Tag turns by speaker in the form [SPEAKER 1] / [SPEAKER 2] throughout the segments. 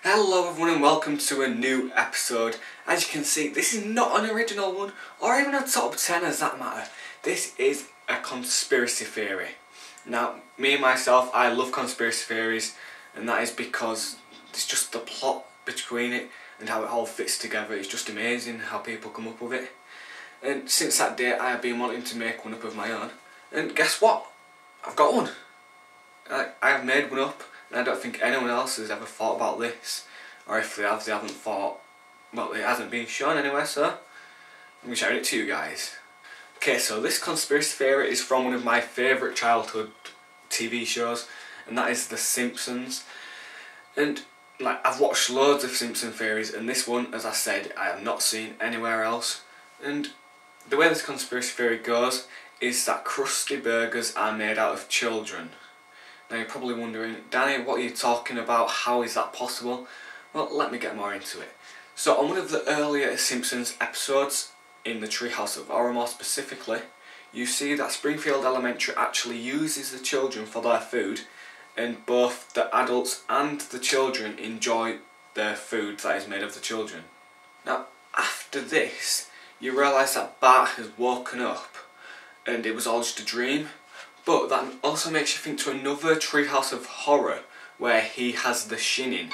[SPEAKER 1] Hello everyone and welcome to a new episode. As you can see, this is not an original one or even a top 10 as that matter. This is a conspiracy theory. Now, me and myself, I love conspiracy theories, and that is because it's just the plot between it and how it all fits together. It's just amazing how people come up with it. And since that day I have been wanting to make one up of my own, and guess what? I've got one. I have made one up. And I don't think anyone else has ever thought about this, or if they have, they haven't thought, well, it hasn't been shown anywhere, so I'm going to show it to you guys. Okay, so this conspiracy theory is from one of my favourite childhood TV shows, and that is The Simpsons. And I've watched loads of Simpson theories, and this one, as I said, I have not seen anywhere else. And the way this conspiracy theory goes is that Krusty burgers are made out of children. Now you're probably wondering, Danny, what are you talking about? How is that possible? Well, let me get more into it. So on one of the earlier Simpsons episodes, in the Treehouse of Horror more specifically, you see that Springfield Elementary actually uses the children for their food, and both the adults and the children enjoy their food that is made of the children. Now, after this, you realise that Bart has woken up and it was all just a dream. But that also makes you think to another Treehouse of Horror where he has the shinning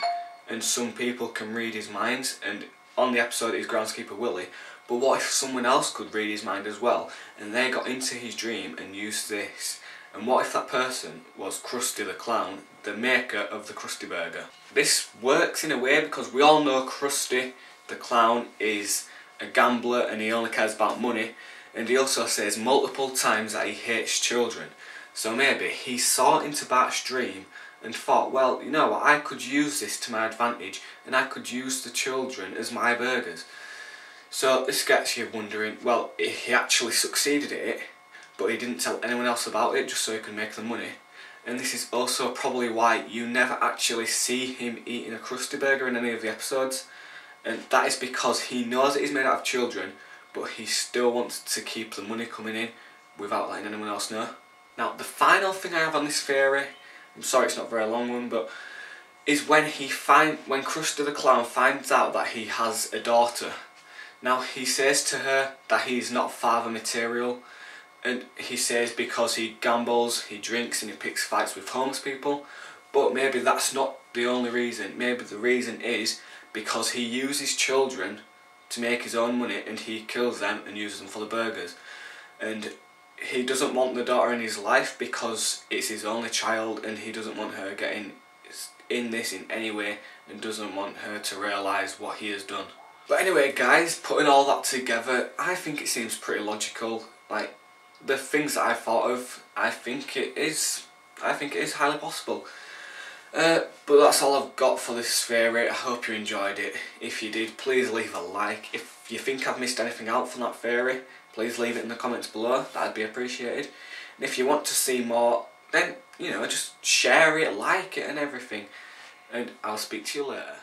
[SPEAKER 1] and some people can read his minds, and on the episode it is groundskeeper Willie. But what if someone else could read his mind as well and they got into his dream and used this? And what if that person was Krusty the Clown, the maker of the Krusty Burger? This works in a way because we all know Krusty the Clown is a gambler and he only cares about money. And he also says multiple times that he hates children. So maybe he saw into Bart's dream and thought, well, you know what, I could use this to my advantage and I could use the children as my burgers. So this gets you wondering, well, he actually succeeded at it, but he didn't tell anyone else about it just so he could make the money. And this is also probably why you never actually see him eating a Krusty Burger in any of the episodes. And that is because he knows that he's made out of children, but he still wants to keep the money coming in without letting anyone else know. Now, the final thing I have on this theory, I'm sorry it's not a very long one, but is when Krusty the Clown finds out that he has a daughter. Now, he says to her that he's not father material, and he says because he gambles, he drinks and he picks fights with homeless people, but maybe that's not the only reason. Maybe the reason is because he uses children to make his own money and he kills them and uses them for the burgers. And he doesn't want the daughter in his life because it's his only child and he doesn't want her getting in this in any way and doesn't want her to realise what he has done. But anyway guys, putting all that together, I think it seems pretty logical. Like, the things that I've thought of, I think it is highly possible. But that's all I've got for this theory. I hope you enjoyed it. If you did, please leave a like. If you think I've missed anything out from that theory, please leave it in the comments below. That'd be appreciated. And if you want to see more, then, you know, just share it, like it and everything. And I'll speak to you later.